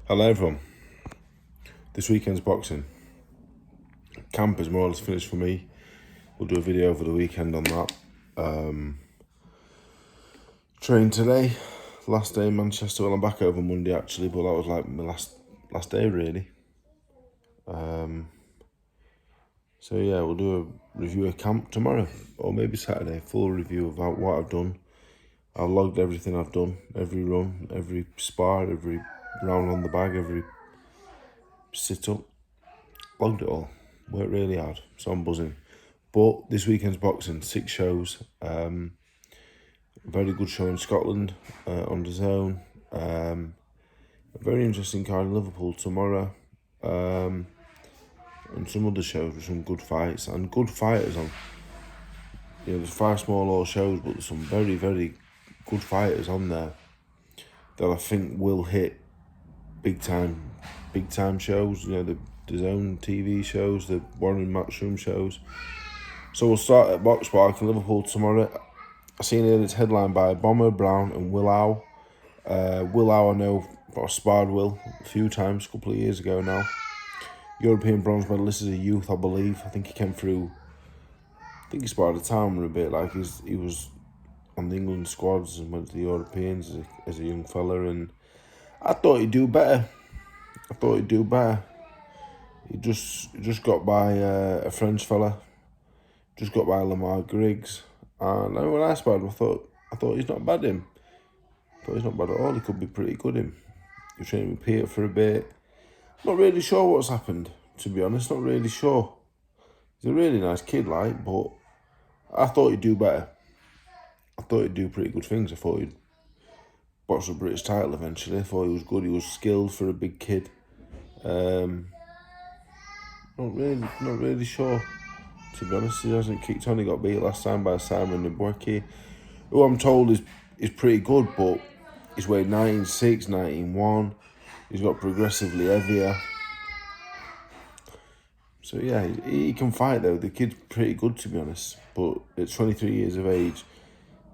Hello everyone. This weekend's boxing. Camp is more or less finished for me. We'll do a video over the weekend on that. Trained today. Last day in Manchester. Well, I'm back over Monday actually, but that was like my last day really. So yeah, we'll do a review of camp tomorrow, or maybe Saturday. Full review of what I've done. I've logged everything I've done, every run, every spar, every round on the bag, every sit-up. Logged it all. Worked really hard, so I'm buzzing. But this weekend's boxing, 6 shows. A very good show in Scotland on the zone. A very interesting card in Liverpool tomorrow. And some other shows with some good fights and good fighters on. You know, there's 5 small all shows, but there's some very, very good fighters on there that I think will hit big time shows. You know, the zone TV shows, the Warren Matchroom shows. So we'll start at Box Park in Liverpool tomorrow. I seen here it's headlined by Bomber, Brown and Will Howe. Will Howe I know, I sparred Will a few times, a couple of years ago now. European bronze medalist as a youth, I believe. I think he came through, I think he sparred a timer a bit, like he was on the England squads and went to the Europeans as a young fella, and I thought he'd do better. He just got by a French fella, just got by Lamar Griggs, and when I sparred him, I thought he's not bad him. I thought he's not bad at all. He could be pretty good him. He was training with Peter for a bit. Not really sure what's happened, to be honest. Not really sure. He's a really nice kid, like, but I thought he'd do better. I thought he'd do pretty good things. I thought he'd box the British title eventually. I thought he was good. He was skilled for a big kid. Not really sure, to be honest. He hasn't kicked on. He got beat last time by Simon Nabweki, who I'm told is pretty good, but he's weighed 19.6, 19.1. He's got progressively heavier. So yeah, he can fight though. The kid's pretty good, to be honest. But at 23 years of age,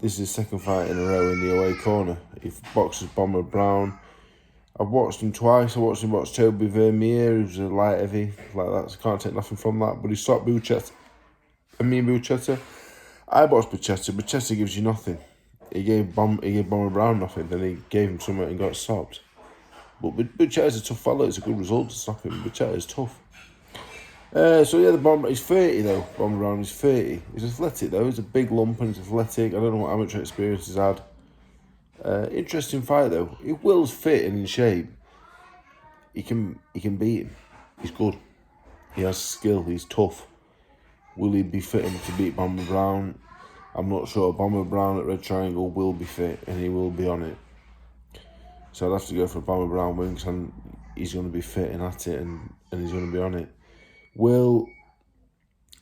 this is his second fight in a row in the away corner. He boxes Bomber Brown. I've watched him twice. I watched him box Toby Vermeer, who's a light heavy, like that. So I can't take nothing from that. But he stopped Buchetta. I boxed Buchetta. Buchetta gives you nothing. He gave Bomber Brown nothing. Then he gave him something and got stopped. But Buchetta's a tough fella. It's a good result to stop him. Buchetta's tough. So yeah, the Bomber, he's 30 though. Bomber Brown is 30. He's athletic though. He's a big lump and he's athletic. I don't know what amateur experience he's had. Interesting fight though. If Will's fit and in shape, he can beat him. He's good. He has skill. He's tough. Will he be fit enough to beat Bomber Brown? I'm not sure. Bomber Brown at Red Triangle will be fit and he will be on it. So I'd have to go for Bomber Brown wings, and he's going to be fit and at it, and he's going to be on it. Will,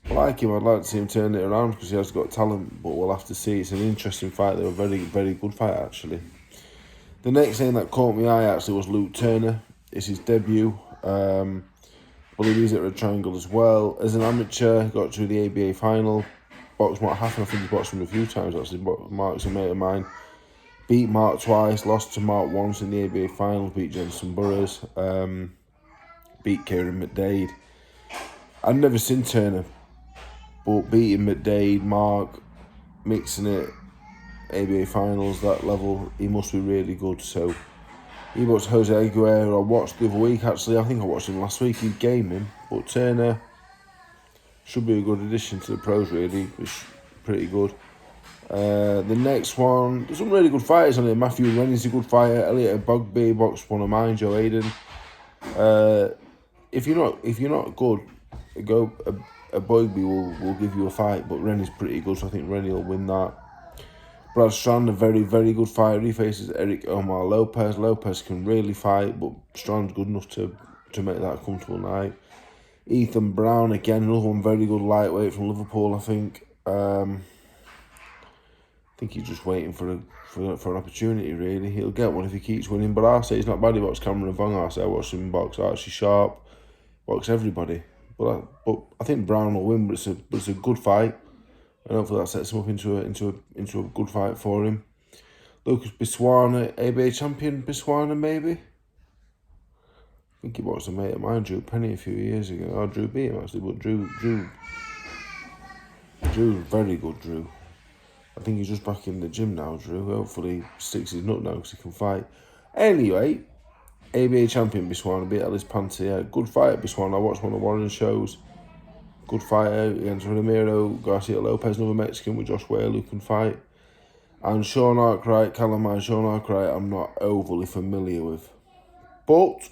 I like him. I'd like to see him turn it around because he has got talent, but we'll have to see. It's an interesting fight. They're a very, very good fight, actually. The next thing that caught my eye, actually, was Luke Turner. It's his debut. I believe he's at Red Triangle as well. As an amateur, got through the ABA final. Boxed Mark Haffen. I think he's boxed him a few times, actually. Mark's a mate of mine. Beat Mark twice, lost to Mark once in the ABA finals, beat Jensen Burrows, beat Kieran McDade. I've never seen Turner, but beating McDade, Mark, mixing it, ABA finals, that level, he must be really good. So he boxed Jose Aguirre, I watched the other week actually. I think I watched him last week. He game him, but Turner should be a good addition to the pros, really. It's pretty good. The next one, there's some really good fighters on it. Matthew Rennie's a good fighter. Elliot Bogby boxed one of mine, Joe Hayden. If you're not good, a Bogby will give you a fight, but Rennie's pretty good, so I think Rennie will win that. Brad Strand, a very, very good fighter. He faces Eric Omar Lopez. Lopez can really fight, but Strand's good enough to make that a comfortable night. Ethan Brown, again, another one very good lightweight from Liverpool, I think. I think he's just waiting for an opportunity, really. He'll get one if he keeps winning. But I say he's not bad. He boxed Cameron Vong. I say I watched him box Archie Sharp, box everybody. But I think Brown will win. But it's a good fight, and hopefully that sets him up into a good fight for him. Lucas Biswana, ABA champion Biswana maybe. think he boxed a mate of mine, Drew Penny, a few years ago. Oh, Drew beat him actually, but Drew's very good, Drew. I think he's just back in the gym now, Drew. Hopefully he sticks his nut now because he can fight. Anyway, ABA champion Biswana beat Ellis Panther. Yeah, good fight, Biswana. I watched one of Warren's shows. Good fighter against Ramiro Garcia Lopez, another Mexican with Josh Whale who can fight. And Sean Arkwright, Sean Arkwright, I'm not overly familiar with. But,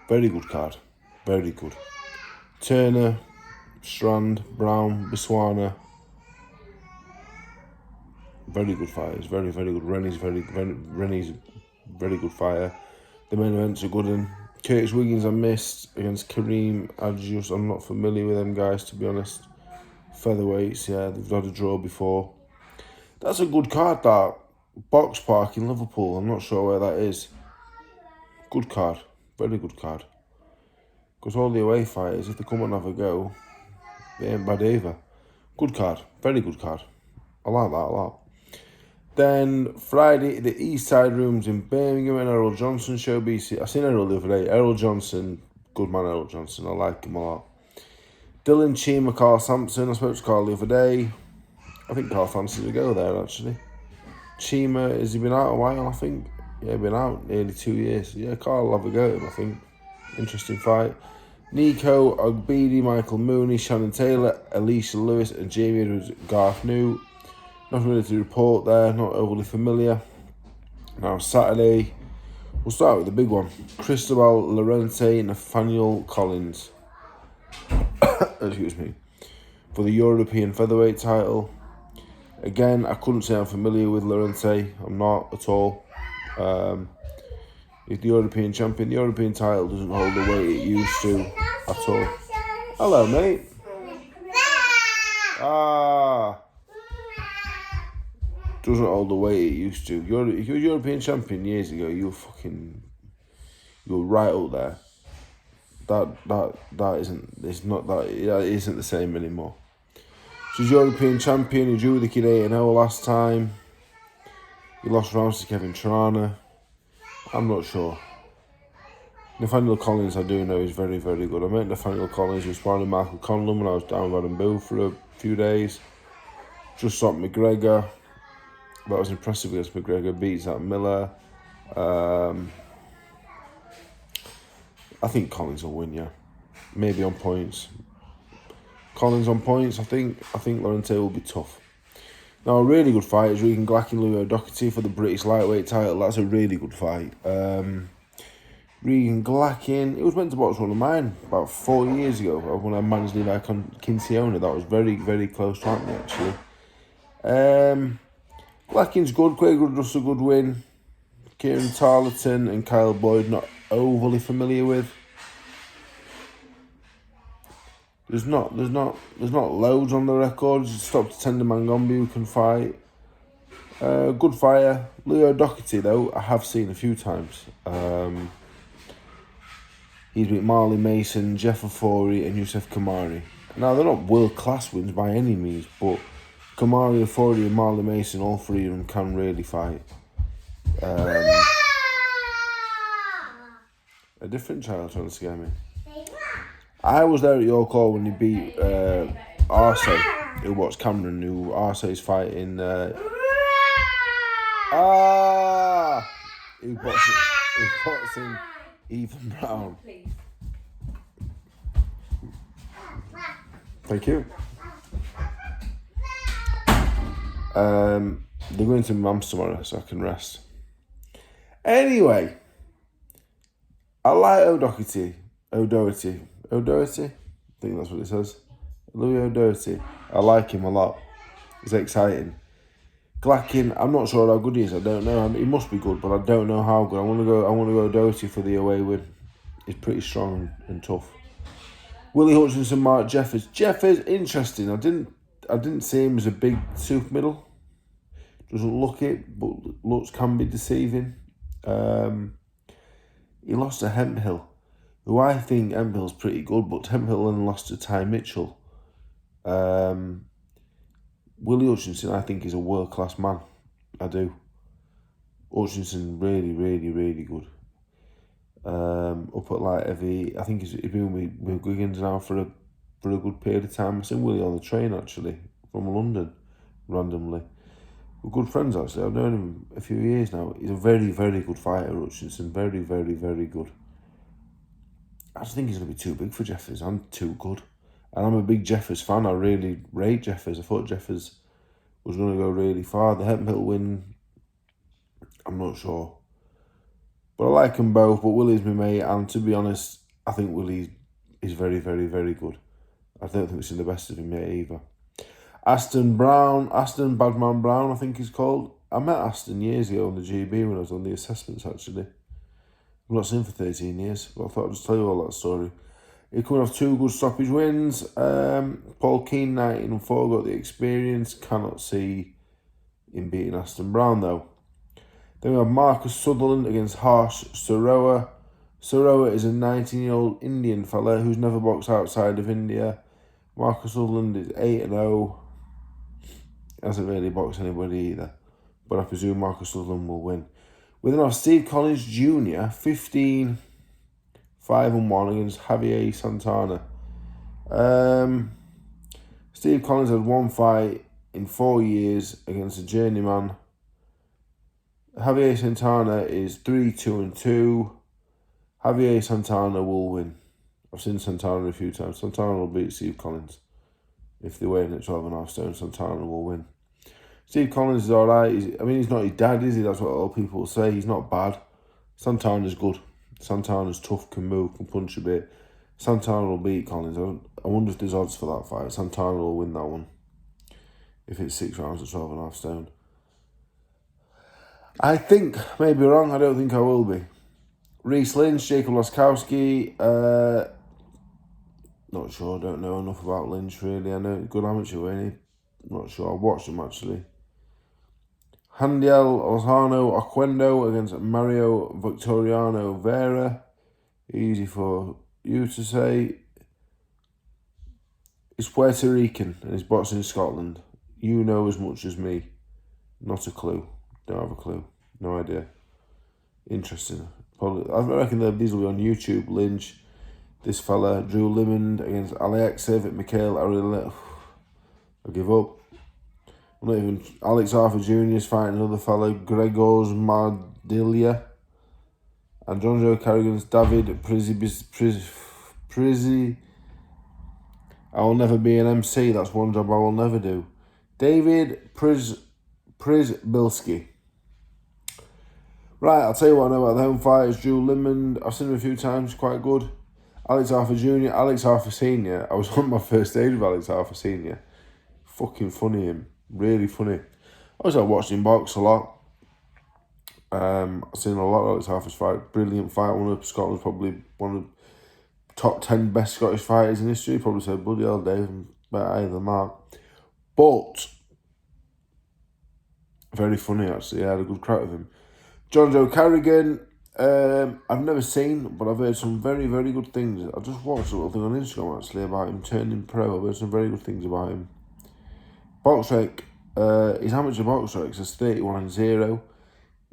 very good card. Very good. Turner, Strand, Brown, Biswana. Very good fighters. Very, very good. Rennie's very good fighter. The main events are good. And Curtis Wiggins I missed against Kareem Adjus. I'm not familiar with them guys, to be honest. Featherweights, yeah, they've had a draw before. That's a good card, that. Box Park in Liverpool. I'm not sure where that is. Good card. Very good card. Because all the away fighters, if they come and have a go, they ain't bad either. Good card. Very good card. I like that a lot. Then Friday, the East Side Rooms in Birmingham and Errol Johnson show BC. I seen Errol the other day. Errol Johnson, good man Errol Johnson. I like him a lot. Dylan Chima, Carl Sampson. I spoke to Carl the other day. I think Carl fancies to go there, actually. Chima, has he been out a while, I think? Yeah, been out nearly 2 years. Yeah, Carl will have a go at him, I think. Interesting fight. Nico Ogbidi, Michael Mooney, Shannon Taylor, Alicia Lewis, and Jamie Edwards, Garth New. Nothing really to report there, not overly familiar. Now, Saturday, we'll start with the big one. Collins-Llorente, Nathaniel Collins. Excuse me. For the European featherweight title. Again, I couldn't say I'm familiar with Llorente. I'm not at all. He's the European champion. The European title doesn't hold the weight it used to at all. Hello, mate. Doesn't hold the weight it used to. If you were European champion years ago, you were right up there. That isn't the same anymore. She's European champion. He drew with the kid 8-0 last time. He lost rounds to Kevin Trana. I'm not sure. Nathaniel Collins, I do know, is very, very good. I met Nathaniel Collins with sparring Michael Conlon when I was down Rod and Boo for a few days. Just shot McGregor. That was impressive against McGregor. Beat Zach Miller. I think Collins will win, yeah. Maybe on points. Collins on points, I think Llorente will be tough. Now, a really good fight is Regan Glack and Louis O'Doherty for the British lightweight title. That's a really good fight. Regan Glackin, it was meant to box one of mine about 4 years ago when I managed Levi Kinciona. That was very, very close to happening, actually. Glackin's good. Quite good, just a good win. Kieran Tarleton and Kyle Boyd, not overly familiar with. There's not loads on the record. Just stopped Tender Mangombe who can fight. Good fighter. Leo Doherty though, I have seen a few times. He's beat Marley Mason, Jeff Ofori and Youssef Kamari. Now they're not world class wins by any means, but Kamari, Ofori and Marley Mason, all three of them can really fight. A different child trying to scare me. I was there at your call when you beat Arce, who watched Cameron, who Arce's fighting. Who's boxing Ethan Brown. Thank you. They're going to Mum's tomorrow, so I can rest. Anyway, I like O'Doherty. O'Doherty? I think that's what it says. Louis O'Doherty. I like him a lot. He's exciting. Glackin, I'm not sure how good he is. I don't know. He must be good, but I don't know how good. I want to go O'Doherty for the away win. He's pretty strong and tough. Willie Hutchinson, Mark Jeffers. Jeffers, interesting. I didn't see him as a big super middle. Doesn't look it, but looks can be deceiving. He lost to Hemphill, who I think Hemphill's pretty good, but Hemphill then lost to Ty Mitchell. Willie Hutchinson, I think, is a world-class man. I do. Hutchinson, really, really, really good. up at light heavy. I think he's been with Wiggins now for a good period of time. I've seen Willie on the train actually from London, randomly. We're good friends actually. I've known him a few years now. He's a very, very good fighter, Hutchinson. Very, very, very good. I just think he's going to be too big for Jeffers. I'm too good. And I'm a big Jeffers fan. I really rate Jeffers. I thought Jeffers was going to go really far. The Hemphill win, I'm not sure. But I like them both. But Willie's my mate. And to be honest, I think Willie is very, very, very good. I don't think we've seen the best of him yet either. Aston Badman Brown, I think he's called. I met Aston years ago on the GB when I was on the assessments, actually. I've not seen him for 13 years, but I thought I'd just tell you all that story. He's coming off 2 good stoppage wins. Paul Keane, 19-4, got the experience. Cannot see him beating Aston Brown, though. Then we have Marcus Sutherland against Harsh Sarowa. Sarowa is a 19-year-old Indian fella who's never boxed outside of India. Marcus Sutherland is 8-0. Hasn't really boxed anybody either. But I presume Marcus Sutherland will win. We then have Steve Collins Jr., 15-5-1 against Javier Santana. Steve Collins had 1 fight in 4 years against a journeyman. Javier Santana is 3-2-2. Javier Santana will win. I've seen Santana a few times. Santana will beat Steve Collins. If they weigh in at 12.5 stone, Santana will win. Steve Collins is alright. He's not his dad, is he? That's what all people will say. He's not bad. Santana's good. Santana's tough, can move, can punch a bit. Santana will beat Collins. I wonder if there's odds for that fight. Santana will win that one. If it's 6 rounds at 12.5 stone. I think, maybe wrong, I don't think I will be. Reece Lynch, Jacob Laskowski. Not sure, don't know enough about Lynch really. I know good amateur, really. Not sure, I watched him actually. Handiel Lozano Oquendo against Mario Victoriano Vera. Easy for you to say. He's Puerto Rican and he's boxing in Scotland. You know as much as me. Not a clue. Don't have a clue. No idea. Interesting. Probably, I reckon these will be on YouTube. Lynch, this fella, Drew Limond against Alexev, Mikhail Arila. I give up. I'm not even. Alex Arthur Jr. is fighting another fella, Gregors Mardilia. And John Joe Carrigan's David Prizzi. I will never be an MC. That's one job I will never do. David Prizbilski. Right, I'll tell you what I know about the home fighters. Drew Limond, I've seen him a few times, quite good. Alex Arthur Jr., Alex Arthur Sr. I was on my first stage with Alex Arthur Sr. Fucking funny him. Really funny. I was watching him box a lot. I've seen a lot of Alex Arthur's fight. Brilliant fight. One of Scotland's probably one of the top 10 best Scottish fighters in history. Probably said bloody hell, Dave, better higher than that. But very funny actually. I had a good crack with him. John Joe Carrigan, I've never seen, but I've heard some very, very good things. I just watched a little thing on Instagram actually about him turning pro. I've heard some very good things about him. Box rec, his amateur box rec is 31-0.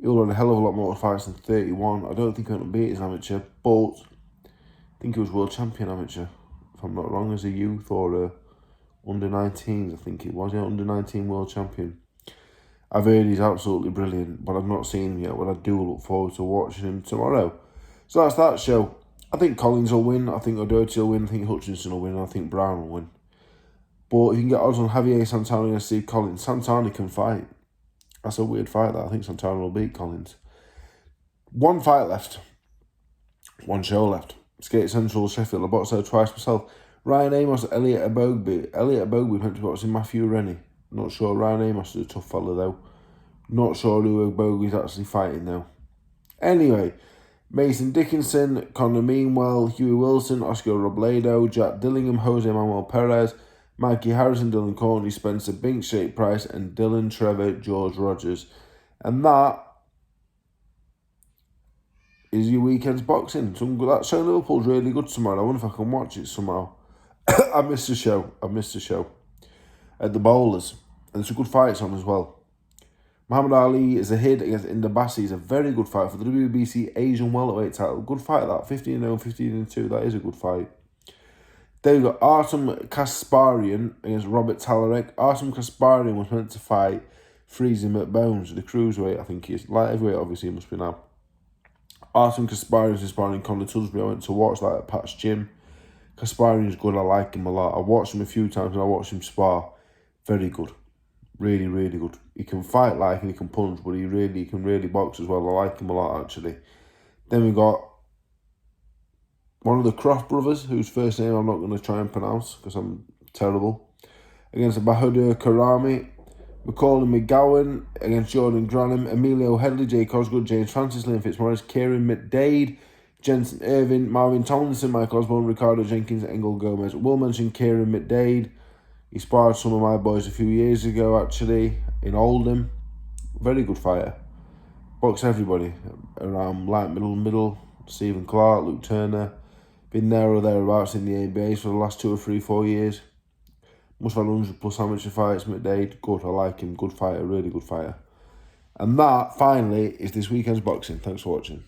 He'll run a hell of a lot more fights than 31. I don't think he'll beat his amateur, but I think he was world champion amateur, if I'm not wrong, as a youth or under 19s. I think it was, under 19 world champion. I've heard he's absolutely brilliant, but I've not seen him yet, but I do look forward to watching him tomorrow. So that's that show. I think Collins will win, I think O'Doherty will win, I think Hutchinson will win, and I think Brown will win. But if you can get odds on Javier Santana and Steve Collins, Santana can fight. That's a weird fight, that. I think Santana will beat Collins. 1 fight left. 1 show left. Skate Central, Sheffield. I boxed there twice myself. Ryan Amos, Elliot Abogby. Elliot Abogby went to boxing Matthew Rennie. Not sure. Ryan Amos is a tough fella though. Not sure who Bogey's actually fighting though. Anyway, Mason Dickinson, Conor Meanwell, Huey Wilson, Oscar Robledo, Jack Dillingham, Jose Manuel Perez, Mikey Harrison, Dylan Corney, Spencer Binks, Shake Price, and Dylan Trevor, George Rogers. And that is your weekend's boxing. That show Liverpool's really good tomorrow. I wonder if I can watch it somehow. I missed the show. At the Bowlers. And there's some good fights on as well. Muhammad Ali is a hit against Indabasi. He's a very good fight for the WBC Asian welterweight title. Good fight that. 15-0, 15-2. That is a good fight. Then we've got Artem Kasparian against Robert Talarek. Artem Kasparian was meant to fight Freezing McBones, the cruiserweight, I think he is. Light heavyweight, obviously, he must be now. Artem Kasparian is sparring Conor Tusby. I went to watch that at Pat's gym. Kasparian is good. I like him a lot. I watched him a few times and I watched him spar. Very good. Really, really good. He can fight like and he can punch, but he can really box as well. I like him a lot, actually. Then we got one of the Croft brothers, whose first name I'm not going to try and pronounce because I'm terrible, against Bahadur Karami. Macaulay McGowan against Jordan Granham. Emilio Headley, Jay Cosgood, James Francis, Liam Fitzmaurice, Kieran McDade, Jensen Irvin, Marvin Tomlinson, Mike Osborne, Ricardo Jenkins, Engel Gomez. We'll mention Kieran McDade. He sparred some of my boys a few years ago, actually, in Oldham. Very good fighter. Box everybody around light, middle. Stephen Clark, Luke Turner. Been there or thereabouts in the ABAs for the last 2 or 3, 4 years. Must have had 100 plus amateur fights. McDade, good. I like him. Good fighter. Really good fighter. And that, finally, is this weekend's boxing. Thanks for watching.